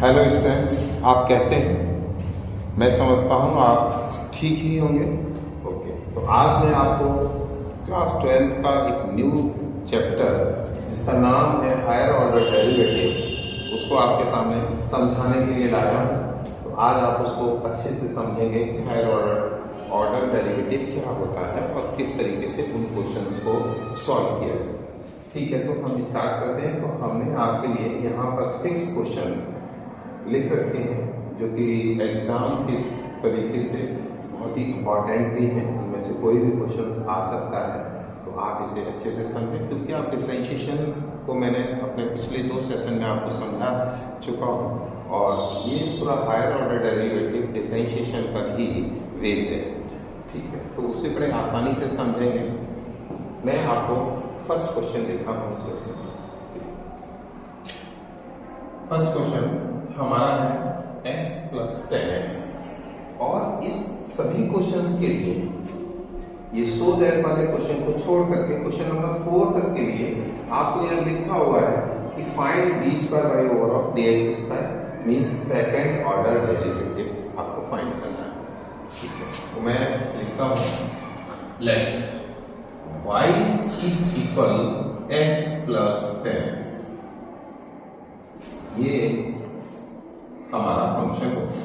Hello students, आप कैसे हैं? मैं समझता हूँ आप ठीक ही होंगे। ओके, तो आज मैं आपको क्लास 12th का एक न्यू चैप्टर जिसका नाम है हायर ऑर्डर डेरिवेटिव, उसको आपके सामने समझाने के लिए लाया हूँ। तो आज आप उसको अच्छे से समझेंगे कि हायर ऑर्डर डेरिवेटिव क्या होता है और किस तरीके से उन क्वेश्चंस को सॉल्व किया जाए। ठीक है, तो हम स्टार्ट करते हैं। तो हमने आपके लिए यहाँ पर 6 क्वेश्चन लिख रखे हैं जो कि एग्जाम के तरीके से बहुत ही इम्पॉर्टेंट भी हैं। उनमें से कोई भी क्वेश्चन आ सकता है, तो आप इसे अच्छे से समझें, क्योंकि आप डिफरेंशिएशन को मैंने अपने पिछले 2 सेशन में आपको समझा चुका हूँ और ये पूरा हायर ऑर्डर डेरिवेटिव डिफरेंशिएशन पर ही बेस्ड है। ठीक है, तो उसे बड़े आसानी से समझेंगे। मैं आपको फर्स्ट क्वेश्चन लिखा हूँ इसमें। फर्स्ट क्वेश्चन हमारा है x + 10x और इस सभी क्वेश्चंस के लिए ये सो दैट वाले क्वेश्चन को छोड़ करके क्वेश्चन नंबर 4 तक के लिए आपको यहाँ लिखा हुआ है कि find d² means second order derivative आपको फाइंड करना है। ठीक है, तो मैं लिखता हूँ लेट y = x + 10x। ये हमारा फंक्शन होगा।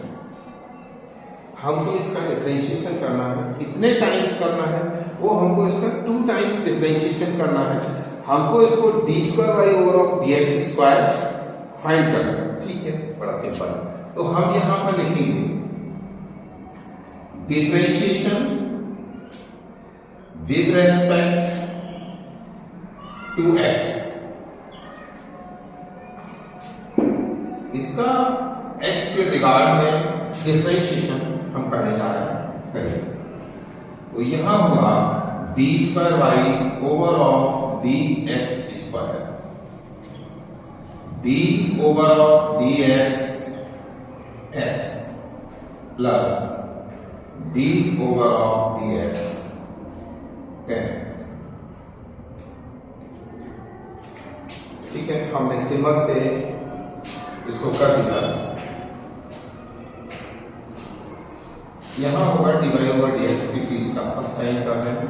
हमको इसका डिफरेंशिएशन करना है। कितने टाइम्स करना है? वो हमको इसका 2 टाइम्स डिफरेंशिएशन करना है। हमको इसको d² फाइंड करना है। ठीक है, बड़ा सिंपल है। तो हम यहां पर लिखेंगे differentiation with respect to x। इसका x के रिगार्ड में डिफरेंशिएशन हम करने जा रहे हैं। तो यहां होगा d² over of dx², d over of dx x plus d over of dx 10x। ठीक है, हमने सिंबल से इसको कर दिया। यहां होगा dy/dx, क्योंकि इसका फर्स्ट टाइम कर रहे हैं।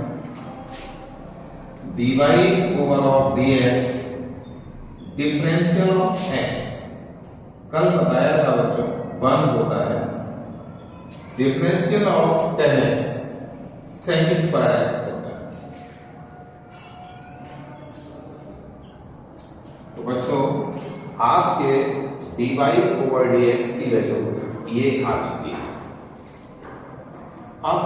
dy over of dx differential of x, कल बताया था बच्चों 1 होता है। Differential of 10x sec² x होता है। तो बच्चों आपके dy/dx की वैल्यू ये आ चुकी है। अब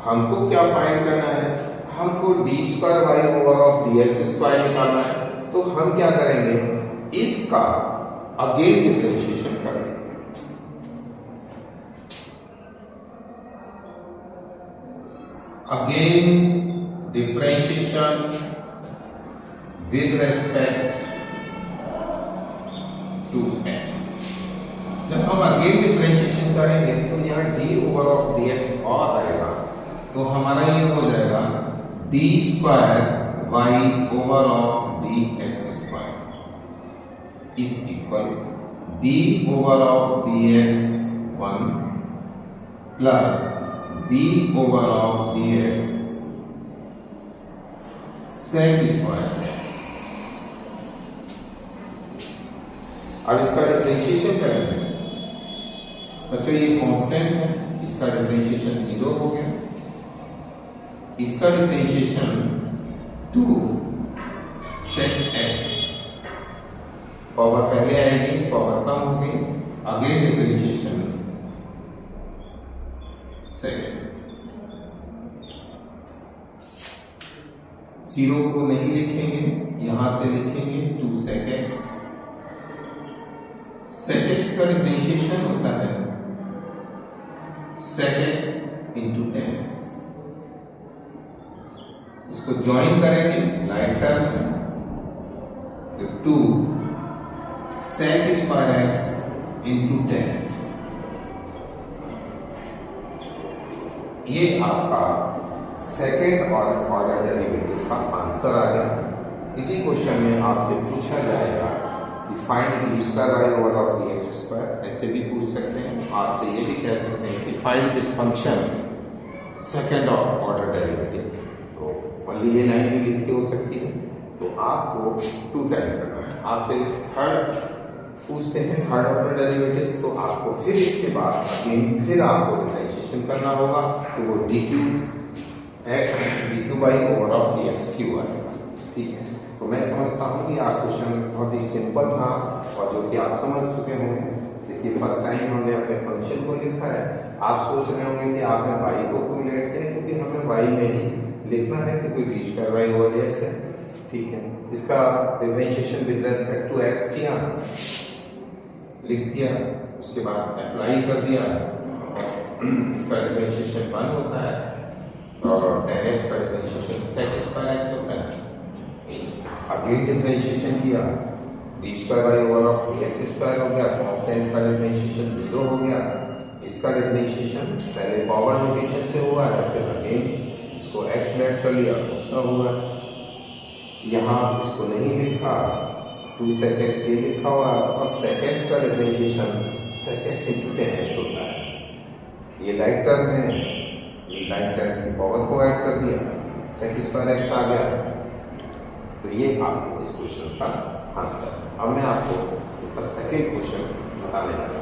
हमको क्या फाइंड करना है? हमको d² ओवर ऑफ dx² निकालना है। तो हम क्या करेंगे? इसका अगेन डिफरेंशिएशन करेंगे। Again differentiation with respect to x। जब हम अगेन डिफरेंशिएशन करेंगे तो यहाँ d ओवर ऑफ dx और आएगा, तो हमारा ये हो जाएगा d² y over of dx² is equal d over of dx 1 plus d over of dx sec² x। अब इसका डिफरेंशिएशन करेंगे। बच्चों ये कांस्टेंट है, इसका डिफरेंशिएशन 0 हो गया। इसका डिफरेंशिएशन 2 sec x, पावर पहले आएगी, पावर कम हो गई। Again differentiation sec x। 0 को नहीं लिखेंगे, यहां से लिखेंगे 2 sec x। sec x का डिफरेंशिएशन होता है sec x इंटू 10x। इसको ज्वाइन करेंगे लाइट टर्म में, तो 2 sec² x इंटू 10x। ये आपका सेकेंड ऑर्डर डेरिवेटिव का आंसर आ गया। इसी क्वेश्चन में आपसे पूछा जाएगा कि find D square Y over of D x square, ऐसे भी पूछ सकते हैं। आपसे ये भी कह सकते हैं कि find this function second order derivative, तो ओनली ये लाइन भी लिखी हो सकती है। तो आपको 2 टाइम करना है। आपसे थर्ड पूछते हैं, थर्ड ऑर्डर डेरिवेटिव, तो आपको फिर इसके बाद फिर आपको डिफरेंशिएशन करना होगा, तो वो D Q by over of D x Q आएगा। ठीक है, तो मैं समझता हूँ कि आप क्वेश्चन बहुत ही सिंपल था और जो कि आप समझ चुके होंगे। देखिए फर्स्ट टाइम हमने अपने फंक्शन को लिखा है। आप सोच रहे होंगे कि आपने y को क्यों लेट किया, क्योंकि हमें y में ही लिखना है, क्योंकि D square Y over X है। ठीक है, इसका differentiation with respect to X किया, लिख दिया, उसके बाद अप्लाई कर दिया, इसका डिफरेंशिएशन 1 होता है और tan x का डिफरेंशिएशन sec स्क्वायर x होता है। अगेन डिफरेंशिएशन किया, D square Y over of D x square हो गया, कांस्टेंट का डिफरेंशिएशन 0 हो गया। इसका डिफरेंशिएशन पहले पावर नोटेशन से हुआ है, फिर अगेन इसको x लेट कर लिया, उसका हुआ। यहाँ इसको नहीं लिखा, 2 sec x ये लिखा हुआ और sec x का differentiation sec x into tan x होता है। ये लाइक टर्म है, ये लाइक टर्म की पावर को ऐड कर दिया, sec स्क्वायर x आ गया। तो ये आपको इस क्वेश्चन का आंसर है। अब मैं आपको इसका सेकेंड क्वेश्चन बताने लगा।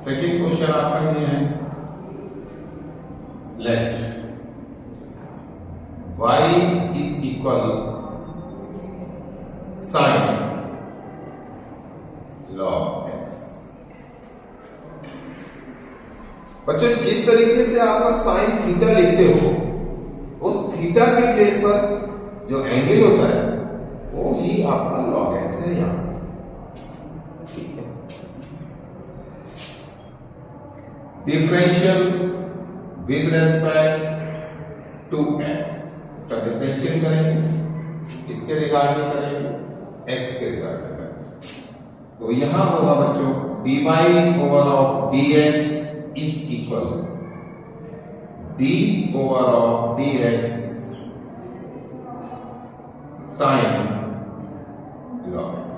सेकेंड क्वेश्चन आपका ये है, let y is equal sine log x। बच्चों जिस तरीके से आपका साइन थीटा लिखते हो, उस थीटा के प्लेस पर जो एंगल होता है वो ही आपका लॉग x है यहां। ठीक है, differential with respect to x, इसका डिफरेंशियल करेंगे, इसके रिगार्ड में करेंगे, x के रिगार्ड में करेंगे। तो यहां होगा बच्चों dy over of dx is equal d over of dx sine log x।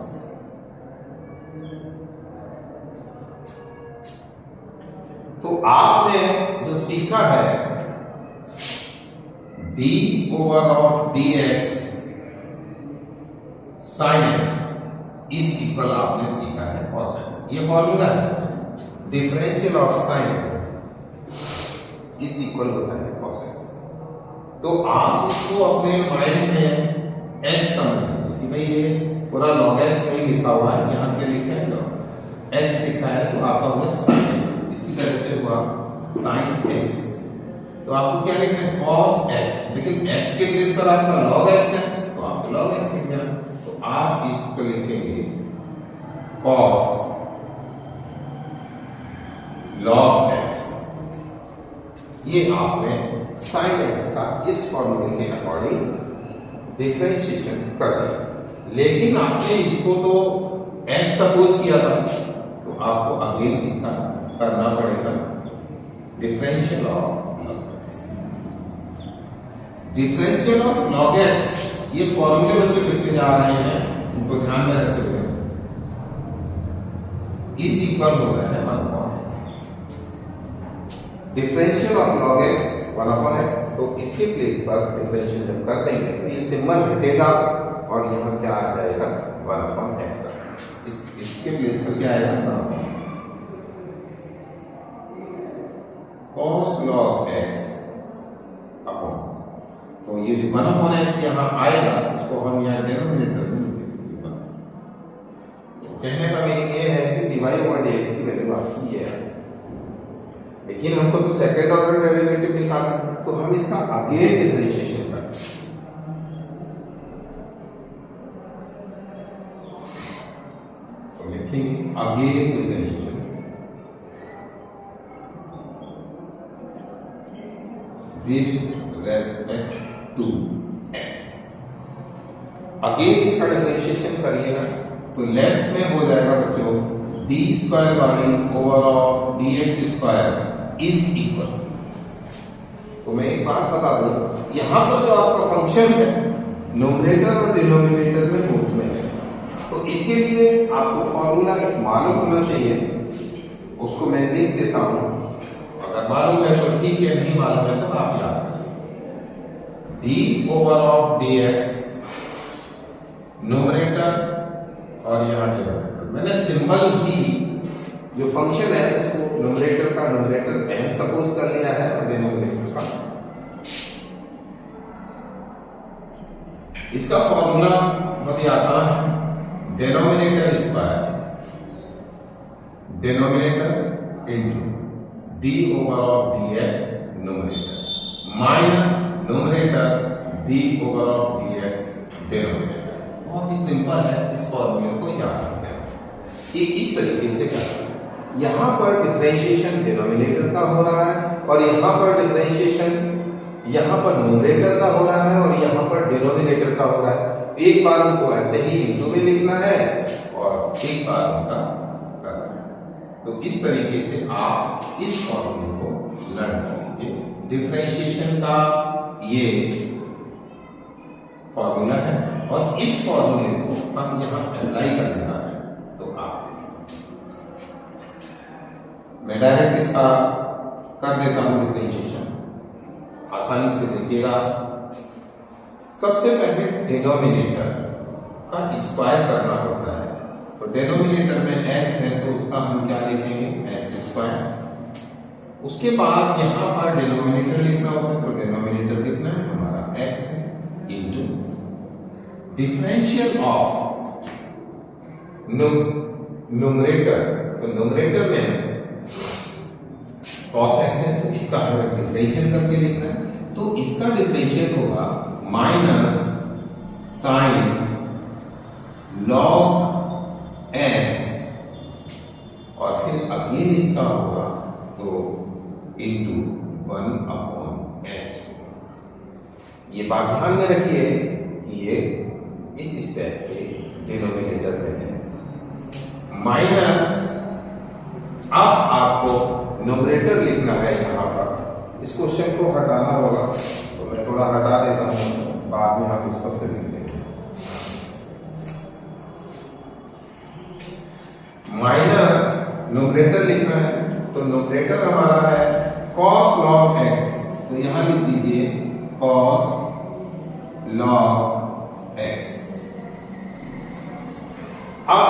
तो आपने जो सीखा है d over of dx sine x is equal आपने सीखा है cos x। ये फॉर्मूला है, differential of sine x is equal होता है cos x। तो आप इसको अपने माइंड में x समझ लीजिए कि भाई ये पूरा log x नहीं लिखा हुआ है, यहाँ क्या लिखा है log x लिखा है, तो आपका होगा sin x। इसकी तरह से हुआ sin x, तो आपको क्या लिखना है cos x, लेकिन x के प्लेस पर आपका log x है, तो आपको log x लिखना है। तो आप इसको लिखेंगे cos log x। ये आपने sin x का इस फॉर्मूले के अकॉर्डिंग डिफरेंशिएशन कर दिया, लेकिन आपने इसको तो x सपोज किया था, तो आपको अगेन इसका करना पड़ेगा differential of log x। Differential of log x, ये फॉर्मूले बच्चों लिखते जा रहे हैं, उनको ध्यान में रखते हुए इज इक्वल होता है 1/x। Differential of log x 1/x, तो इसके प्लेस पर डिफरेंशियल जब कर देंगे तो ये सिंबल हटेगा और यहाँ क्या आ जाएगा 1/x। इसके प्लेस पर क्या आएगा cos log x अपॉन, तो ये 1/x यहाँ आएगा, इसको हम यहाँ डिनोमिनेटर में लिखेंगे। कहने का मीनिंग ये है कि dy ओवर dx की वैल्यू आपकी ये है। लेकिन हमको तो सेकंड ऑर्डर डेरिवेटिव निकालना, तो हम इसका अगेन डिफरेंशिएशन करते हैं। तो लिखेंगे again differentiation with respect to x। Again इसका डिफरेंशिएशन करिएगा तो लेफ्ट में हो जाएगा बच्चों D square by over of D x square is equal. तो मैं एक बात बता दूं, यहां पर जो आपका फंक्शन है न्यूमरेटर और डिनोमिनेटर में रूट में है, तो इसके लिए आपको फॉर्मूला एक मालूम होना चाहिए, उसको मैं लिख देता हूं। अगर मालूम है तो ठीक है, नहीं मालूम है तो आप याद करें। D over of D x numerator और यहां डिनोमिनेटर, मैंने सिंबल भी जो फंक्शन है उसको न्यूमरेटर का न्यूमरेटर m सपोज कर लिया है और डिनोमिनेटर का। इसका फॉर्मूला बहुत ही आसान है, denominator square denominator into D over of D x numerator minus numerator D over of D x denominator. बहुत ही सिंपल है, इस फॉर्मूले को याद रखते हैं कि इस तरीके से करते हैं। यहां पर डिफरेंशिएशन डिनोमिनेटर का हो रहा है और यहां पर डिफरेंशिएशन यहां पर न्यूमरेटर का हो रहा है और यहां पर डिनोमिनेटर का हो रहा है। एक बार हमको ऐसे ही इनटू में लिखना है और एक बार उनका करना है। तो इस तरीके से आप इस फॉर्मूले को लर्न कर लीजिए। डिफरेंशिएशन का ये फॉर्मूला है और इस फॉर्मूले को हम यहां अप्लाई करने जा रहे हैं। तो आप मैं डायरेक्ट इसका कर देता हूं डिफरेंशिएशन, आसानी से देखिएगा। सबसे पहले डिनोमिनेटर का स्क्वायर करना होता है, तो डिनोमिनेटर में x है तो उसका हम क्या लिखेंगे x स्क्वायर। उसके बाद यहां पर डिनोमिनेटर लिखना होता है, तो डिनोमिनेटर कितना है हमारा x है इंटू डिफरेंशियल ऑफ न्यूमरेटर, तो न्यूमरेटर में cos x है तो इसका हमें डिफरेंशियल करके लिखना है, तो इसका डिफरेंशियल होगा माइनस साइन लॉग x और फिर अगेन इसका होगा तो इंटू 1/x। ये बात ध्यान में रखिए कि ये इस स्टेप के डिनोमिनेटर में है। माइनस अब आपको न्यूमरेटर लिखना है यहां पर, इस क्वेश्चन को हटाना होगा तो मैं थोड़ा हटा देता हूं, बाद में आप इसको फिर लिख देंगे। माइनस न्यूमरेटर लिखना है तो न्यूमरेटर हमारा है cos log x, तो यहां लिख दीजिए cos log x। अब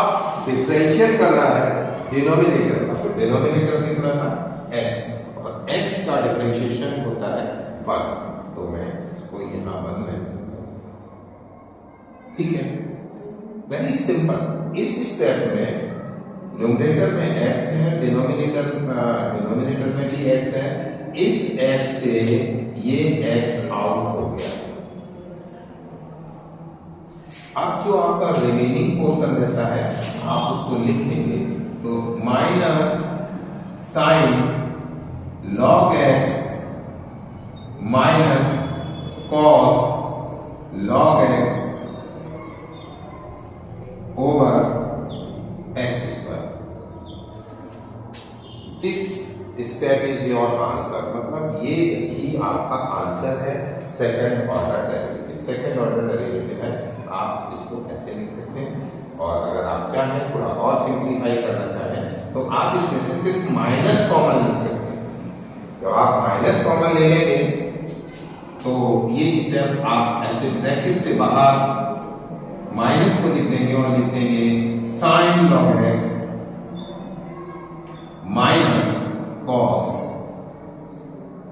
डिफरेंशियल करना है डिनोमिनेटर का, तो डिनोमिनेटर कितना था x और x का डिफरेंशिएशन होता है 1, तो मैं इसको यहां 1 ले सकता हूं। ठीक है, वेरी सिंपल। इस स्टेप में न्यूमरेटर में x है, डिनोमिनेटर में भी x है, इस x से ये x आउट हो गया। अब जो आपका रिमेनिंग पोर्शन रहता है आप उसको लिखेंगे तो minus sign log x minus cos log x over x square. This step is your answer, मतलब ये ही आपका आंसर है second order derivative. Second order derivative है, आप इसको ऐसे लिख सकते हैं। और अगर आप चाहें थोड़ा और सिंप्लीफाई करना चाहें तो आप इसमें से सिर्फ माइनस कॉमन लिख सकते हैं। जब आप माइनस कॉमन ले लेंगे तो ये स्टेप आप ऐसे ब्रैकेट से बाहर माइनस को लिख देंगे और लिख देंगे sign log x minus cos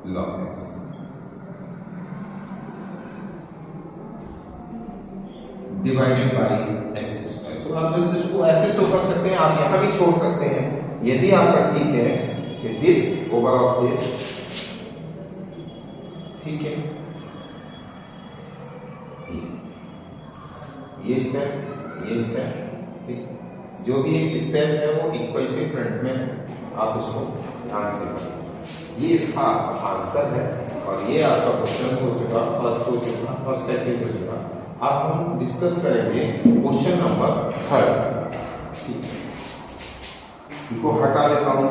log x। Divided by x square. तो आप बस इसको ऐसे शो कर सकते हैं, आप यहां भी छोड़ सकते हैं, ये भी आपका ठीक है। कि दिस ओवर ऑफ दिस, ठीक है, ये स्टेप, ठीक, जो भी एक स्टेप है वो इक्वल के फ्रंट में है, आप उसको ध्यान से देखिए। ये इसका आंसर है और ये आपका क्वेश्चन हो चुका, फर्स्ट हो चुका और सेकंड हो चुका। अब हम डिस्कस करेंगे क्वेश्चन नंबर 3। ठीक है, इनको हटा देता हूं।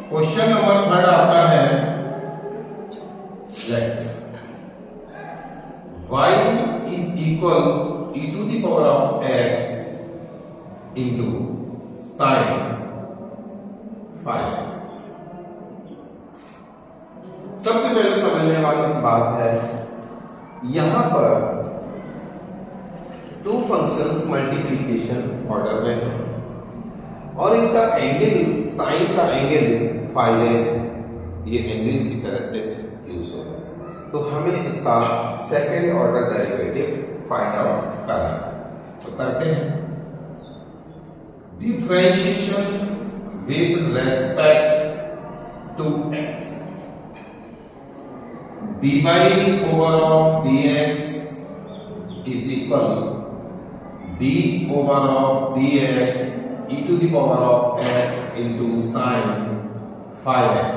क्वेश्चन नंबर 3 आपका है, let y is equal e to the power of x into sine 5x। सबसे पहले समझने वाली बात है, यहां पर टू फंक्शंस मल्टीप्लिकेशन ऑर्डर में है और इसका एंगल, साइन का एंगल 5x है, ये एंगल की तरह से यूज होगा। तो हमें इसका second order derivative find out करना है, तो करते हैं। Differentiation with respect to x, dy over of dx is equal d over of dx e to the power of x into sine 5x।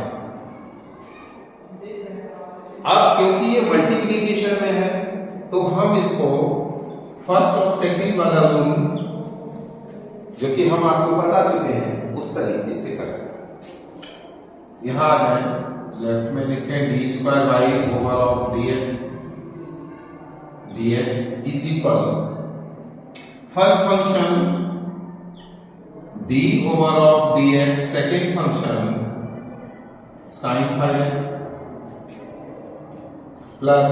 अब क्योंकि ये मल्टीप्लिकेशन में है तो हम इसको फर्स्ट और सेकंड वाला रूल जो कि हम आपको बता चुके हैं उस तरीके से करें। यहां आ जाए, लेफ्ट में लिखें D square Y over of dx is equal first function d over of dx, second function sin 5x plus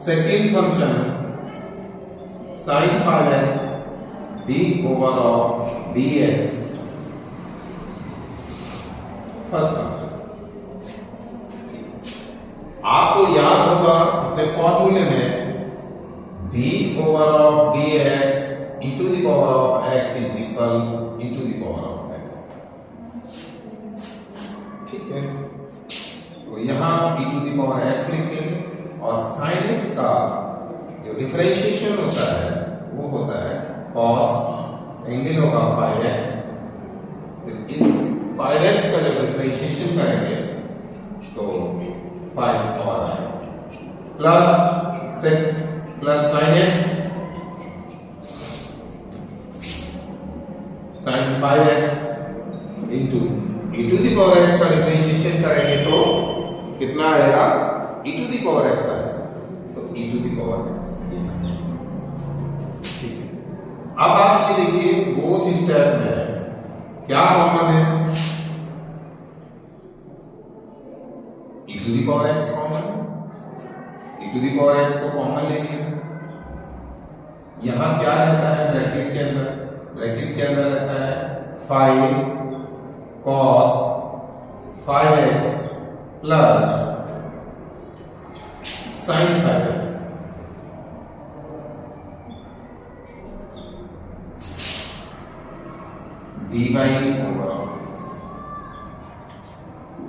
second function sin 5x d over of dx, first function. आपको याद होगा अपने फॉर्मूले में d over of dx into the power of x is equal into the power of x, ठीक है। तो यहां e to the power x लिखेंगे और sin x का जो डिफरेंशिएशन होता है वो होता है cos, एंगल होगा 5x, फिर इस 5x का जब डिफरेंशिएशन करेंगे तो 5 और plus sec plus sin x sin 5x into e to the power x का डिफरेंशिएशन करेंगे तो कितना आएगा, e to the power x आएगा, तो e to the power x, ठीक है। अब आप ये देखिए बोथ स्टेप में क्या कॉमन है, e to the power x common है, e to the power x को कॉमन ले लिया। यहां क्या रहता है ब्रैकेट के अंदर, ब्रैकेट के अंदर रहता है 5 cos 5x plus sin 5x, dy over of.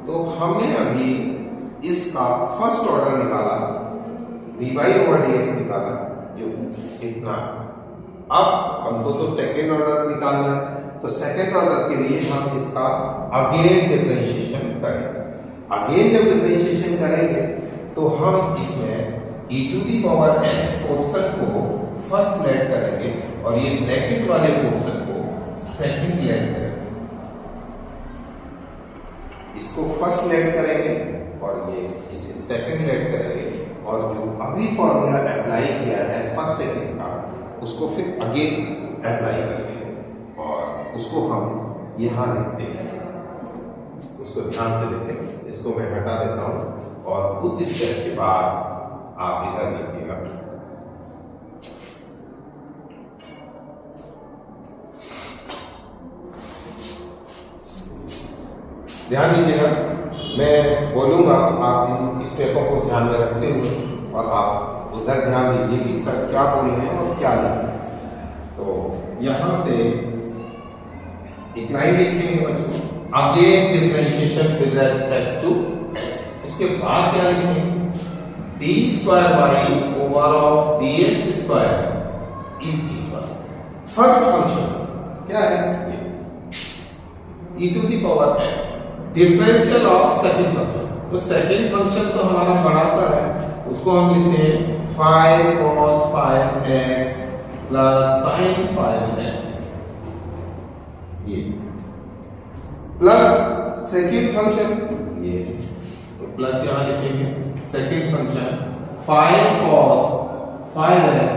तो हमने अभी इसका फर्स्ट ऑर्डर निकाला, dy ओवर dx निकाला जो इतना। अब हमको तो सेकेंड ऑर्डर निकालना है, तो सेकेंड ऑर्डर के लिए हम इसका अगेन डिफरेंशिएशन करेंगे। अगेन जब डिफरेंशिएशन करेंगे तो हम इसमें e to the power x portion को फर्स्ट लेट करेंगे और ये ब्रैकेट वाले पोर्शन को सेकंड लेट करेंगे। इसको फर्स्ट लेट करेंगे और ये इसे सेकंड लेट करेंगे और जो अभी फॉर्मूला अप्लाई किया है फर्स्ट सेकंड का उसको फिर अगेन अप्लाई करेंगे और उसको हम यहां लिखते हैं। उसको ध्यान से देखें, इसको मैं हटा देता हूं और उस स्टेप के बाद आप इधर देखिएगा, ध्यान दीजिएगा, मैं बोलूंगा, आप इन स्टेपों को ध्यान में रखते हुए और आप उधर ध्यान दीजिए कि सर क्या बोल रहे हैं और क्या नहीं। तो यहां से एक लाइन लिखेंगे बच्चों, again differentiation with respect to x। इसके बाद क्या लिखेंगे, d square by over of D x square is equal, first function क्या है ये, e to the power x, differential of second function. तो सेकंड फंक्शन तो हमारा बड़ा सा है, उसको हम लिखते हैं 5 cos 5x plus sin 5x, ये प्लस सेकंड फंक्शन ये, तो प्लस यहां लिखेंगे, second function 5 cos 5x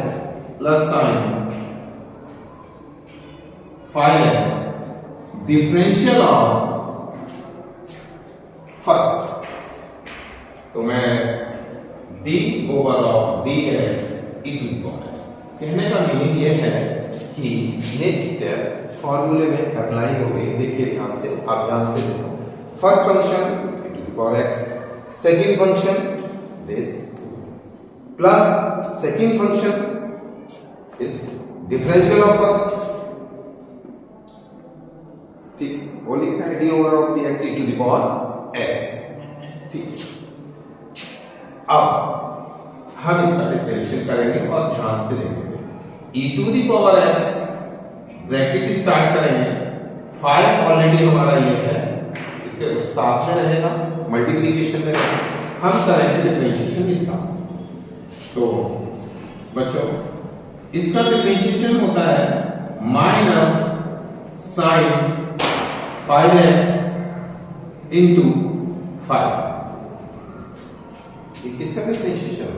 plus sin 5x, differential of first. तो मैं d over of dx equal, कहने का मीनिंग ये है कि नेक्स्ट स्टेप फॉर्मूले में अप्लाई हो गई। देखिए ध्यान से, आप ध्यान से देखो, first function e to the power x, second function this plus second function is differential of first, ठीक, वो लिखा है d over of dx e to the power x, ठीक। अब हम इसका डिफरेंशियल करेंगे और ध्यान से देखेंगे, e to the power x bracket start करेंगे, 5 ऑलरेडी हमारा ये है, इसके साथ में रहेगा, मल्टीप्लिकेशन में रहेगा, हम करेंगे डिफरेंशिएशन इसका। तो बच्चों इसका डिफरेंशिएशन होता है माइनस साइन 5x इंटू 5, किसका डिफरेंशिएशन,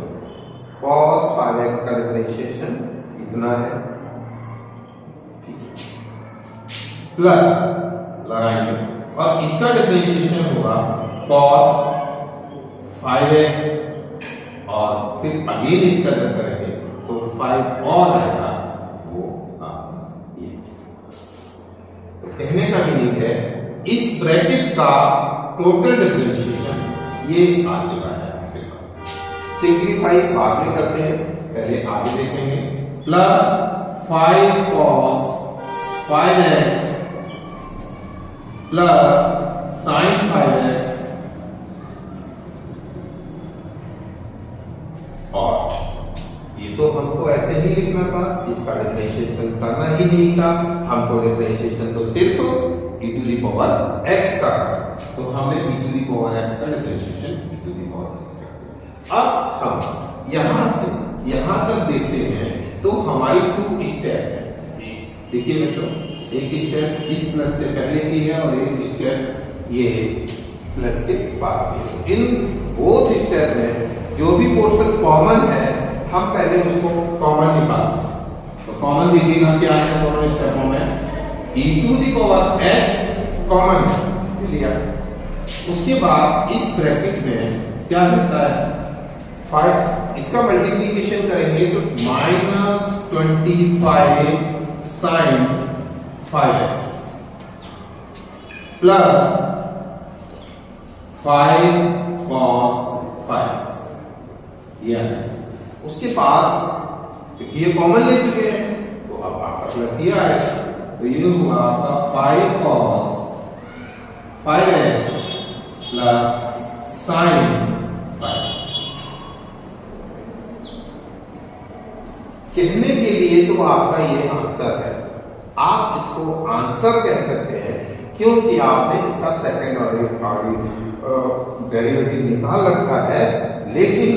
cos 5x का डिफरेंशिएशन इतना है, ठीक, प्लस लगाएंगे और इसका डिफरेंशिएशन होगा cos 5x और फिर अगेन इसका जब करेंगे तो 5 और आएगा, वो ये। तो कहने का मीनिंग है इस ब्रैकेट का टोटल डिफरेंशिएशन ये आ चुका है आपके साथ। सिंप्लीफाई बाद में करते हैं, पहले आगे देखेंगे, plus 5 cos 5x plus sin 5x, और ये तो हमको ऐसे ही लिखना था, इसका डिफरेंशिएशन करना ही नहीं था, हमको डिफरेंशिएशन तो सिर्फ e to the power x का, तो हमने e to the power x का differentiation e to the power x का। अब हम यहां से यहां तक देखते हैं तो हमारी 2 स्टेप है। देखिए बच्चों, एक स्टेप इस प्लस से पहले की है और एक स्टेप ये प्लस के बाद की। इन बोथ स्टेप में जो भी पोर्शन कॉमन है हम पहले उसको कॉमन निकालते हैं। तो कॉमन देखिएगा क्या है दोनों स्टेपों में, e to the power x common लिया, उसके बाद इस ब्रैकेट में क्या रहता है 5, इसका मल्टीप्लीकेशन करेंगे तो -25 sin 5x plus 5 cos 5x, ये है। उसके बाद ये कॉमन ले चुके हैं तो अब आपका प्लस ये आएगा, तो ये हुआ आपका 5 cos 5x plus sin 5x। कहने के लिए तो आपका ये आंसर है, आप इसको आंसर कह सकते हैं क्योंकि आपने इसका सेकंड ऑर्डर डेरिवेटिव निकाल रखा है, लेकिन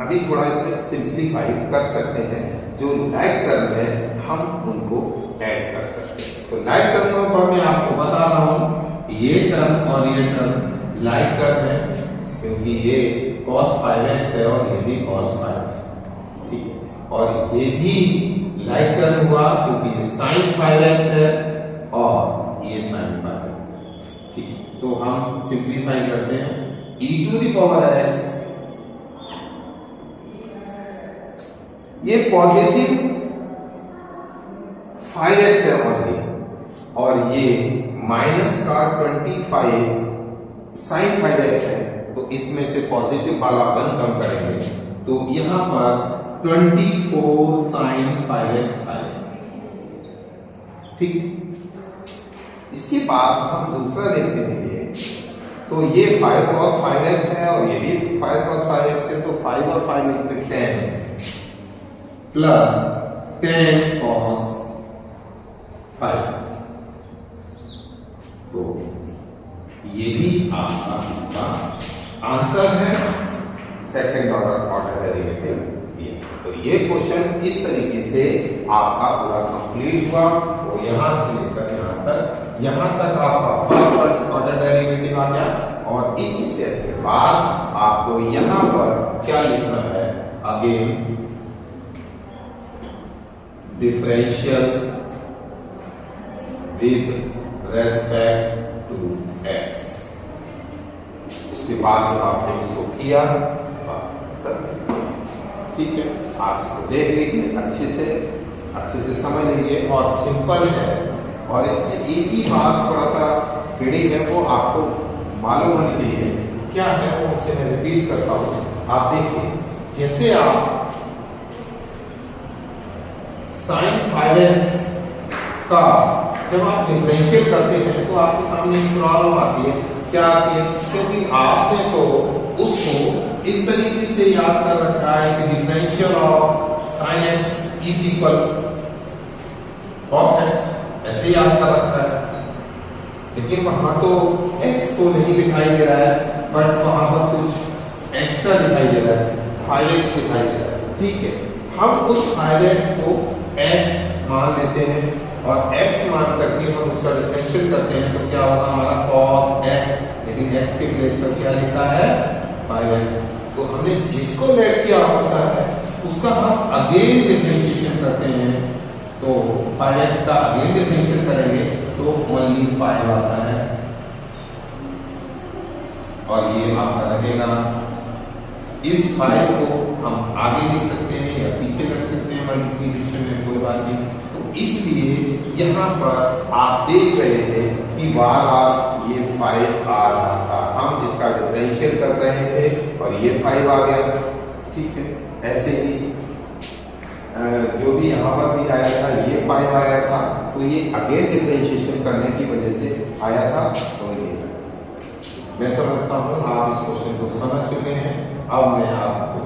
अभी थोड़ा इसमें सिंप्लीफाई कर सकते हैं, जो लाइक टर्म है हम उनको ऐड कर सकते हैं। तो लाइक टर्मों पर मैं आपको बता रहा हूं, ये टर्म और ये टर्म लाइक टर्म है क्योंकि ये cos 5x है और ये भी cos 5x, ठीक है, और ये भी लाइक टर्म हुआ क्योंकि ये sin 5x है और ये sin 5x है, ठीक है। तो हम सिंप्लीफाई करते हैं, e to the power x ये पॉजिटिव 5x है ओनली, और ये माइनस का 25 sin 5x है, तो इसमें से पॉजिटिव वाला 1 कम करेंगे तो यहां पर 24 sin 5x आएगा। ठीक, इसके बाद हम दूसरा देखते हैं। तो ये 5 cos 5x है और ये भी 5 cos 5x है, तो 5 और 5 मिलकर 10 प्लस 10 cos 5x, तो ये भी आपका इसका आंसर है, सेकंड ऑर्डर डेरिवेटिव। तो ये क्वेश्चन इस तरीके से आपका पूरा कंप्लीट हुआ। तो यहां से लेकर यहां तक आपका फर्स्ट ऑर्डर डेरिवेटिव आ गया, और इस स्टेप के बाद आपको यहां पर क्या लिखना है, again differential with respect to x। इसके बाद जब आपने इसको किया सर, ठीक है, आप इसको देख लीजिए, अच्छे से समझ लीजिए, और सिंपल है। और इसमें एक ही बात थोड़ा सा टेढ़ी है, वो आपको मालूम होनी चाहिए क्या है, वो उसे मैं रिपीट करता हूं। आप देखिए, जैसे आप sin 5x का जब आप डिफरेंशियल करते हैं तो आपके सामने एक प्रॉब्लम आती है। क्या आती है? क्योंकि आपने तो उसको इस तरीके से याद कर रखा है कि differential of sin x is equal cos x, ऐसे याद कर रखा है, लेकिन वहां तो x को नहीं दिखाई दे रहा है, बट वहां पर कुछ एक्स्ट्रा दिखाई दे रहा है, 5x दिखाई दे रहा है। ठीक है, हम उस 5x को x मान लेते हैं, और x मान करके हम उसका डिफरेंशियल करते हैं, तो क्या होगा हमारा cos x, लेकिन x के प्लेस पर क्या लिखा है 5x। तो हमने जिसको लेट किया होता है उसका हम अगेन डिफरेंशिएशन करते हैं, तो 5x का अगेन डिफरेंशियल करेंगे तो ओनली 5 आता है, और ये आपका रहेगा। इस 5 को हम आगे लिख सकते हैं या पीछे रख सकते हैं मल्टीप्लिकेशन में, कोई बात नहीं। तो इसलिए यहाँ पर आप देख रहे थे कि बार ये 5 आ रहा था, हम इसका डिफरेंशियल कर रहे थे और ये 5 आ गया। ठीक है, ऐसे ही जो भी यहाँ पर भी आया था ये 5 आया था, तो ये अगेन डिफरेंशिएशन करने की वजह से आया था। तो ये मैं समझता हूँ आप इस क्वेश्चन को समझ चुके हैं। अब मैं आपको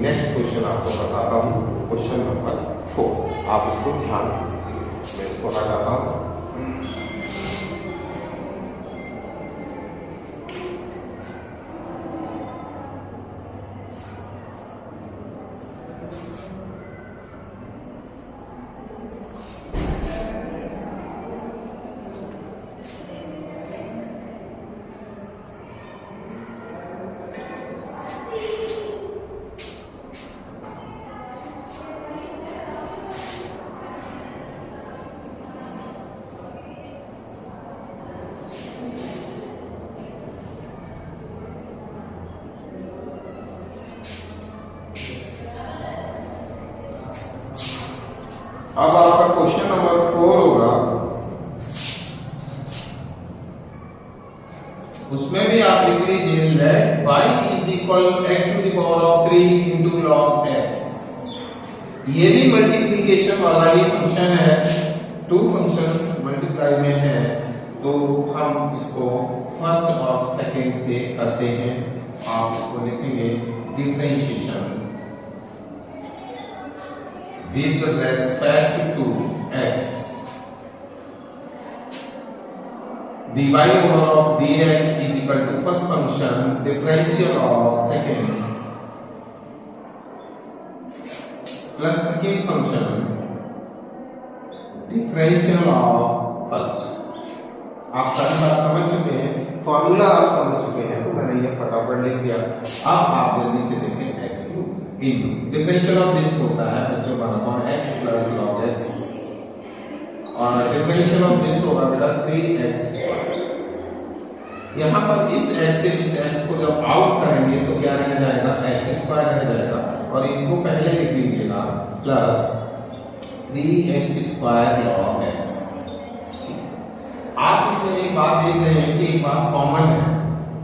नेक्स्ट क्वेश्चन आपको बताता हूँ, क्वेश्चन नंबर 4। आप इसको ध्यान से देखिए, मैं इसको हटाता हूँ। अब आपका क्वेश्चन नंबर 4 होगा, उसमें भी आप लिख लीजिए let y is equal x to the power of 3 into log x। ये भी मल्टीप्लीकेशन वाला ही फंक्शन है, 2 फंक्शंस मल्टीप्लाई में है, तो हम इसको फर्स्ट और सेकंड से करते हैं। आप इसको लिखेंगे differentiation with respect to x, dy over of dx is equal to first function differential of second plus second function differential of first। आप सारी बात समझ चुके हैं, फॉर्मूला आप समझ चुके हैं, तो मैंने ये फटाफट लिख दिया। अब आप जल्दी से देखें x cube into differential of this होता है बच्चों का upon x plus log x, और डिफरेंशियल ऑफ दिस होगा बेटा 3x स्क्वायर। यहाँ पर इस x से इस x को जब आउट करेंगे तो क्या रह जाएगा x स्क्वायर रह जाएगा, और इनको पहले लिख लीजिएगा प्लस 3x² log x। आप इसमें एक बात देख रहे हैं कि एक बात कॉमन है,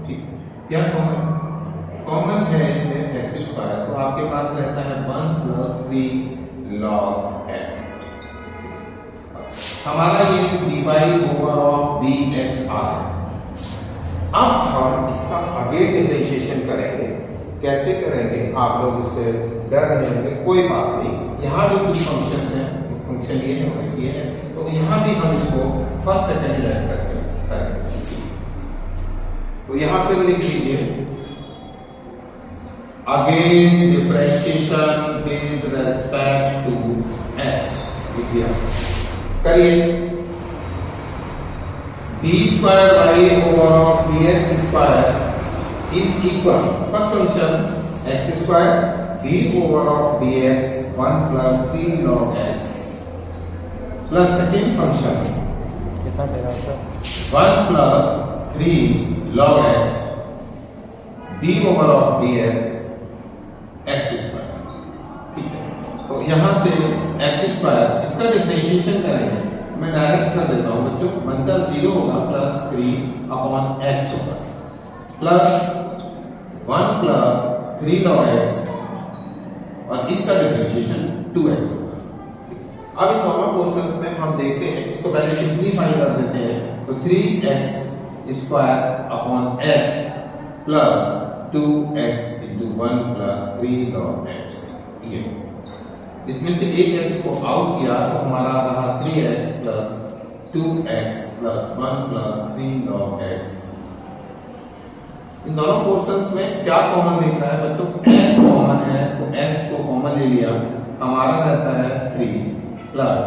ठीक, क्या कॉमन है इसमें x², तो आपके पास रहता है 1 + 3 log x। हमारा ये dy/dx आ है। अब हम इसका आगे डिफरेंशिएशन करेंगे। कैसे करेंगे आप लोग इससे डर रहे होंगे, कोई बात नहीं। यहाँ भी कुछ फंक्शन है, फंक्शन ये है और ये है, तो यहाँ भी हम इसको फर्स्ट सेकेंड लेट करके करेंगे। तो यहाँ फिर लिख लीजिए again differentiation with respect to x लिख दिया। करिए d²/dx² is equal first function x² d/dx 1 + 3 log x plus second function कितना देगा sir 1 + 3 log x d/dx x²। ठीक है, तो यहां से x² इसका डिफरेंशिएशन करेंगे। मैं डायरेक्ट कर देता हूं बच्चों, बनता 0 होगा प्लस 3/x होगा प्लस 1 + 3 log x और इसका डिफरेंशिएशन 2x होगा। अब इन दोनों क्वेश्चंस में हम देखते हैं, इसको पहले सिंपलीफाई कर देते हैं। तो 3x² plus 2x × 1 + 3 log x। ये इसमें से एक x को आउट किया तो हमारा रहा 3x plus 2x plus 1 + 3 log x। इन दोनों पोर्शंस में क्या कॉमन दिख रहा है बच्चों, x कॉमन है, तो x को कॉमन ले लिया, हमारा रहता है 3 प्लस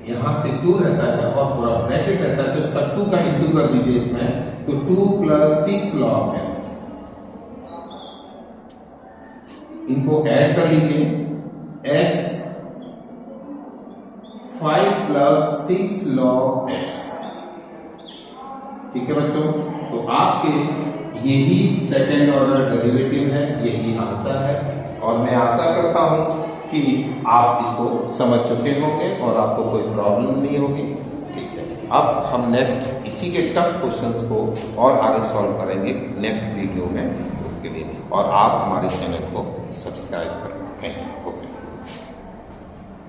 यहां से 2 रहता है और थोड़ा ब्रैकेट रहता है, तो इसका 2 का इंटू कर दीजिए इसमें, तो 2 + 6 log x। इनको ऐड कर लीजिए, x 5 + 6 log x। ठीक है बच्चों, तो आपके यही सेकेंड ऑर्डर डेरिवेटिव है, यही आंसर है, और मैं आशा करता हूं कि आप इसको समझ चुके होंगे और आपको कोई प्रॉब्लम नहीं होगी। ठीक है, अब हम नेक्स्ट इसी के टफ क्वेश्चंस को और आगे सॉल्व करेंगे नेक्स्ट वीडियो में, उसके लिए और आप हमारे चैनल को सब्सक्राइब करें। Thank you.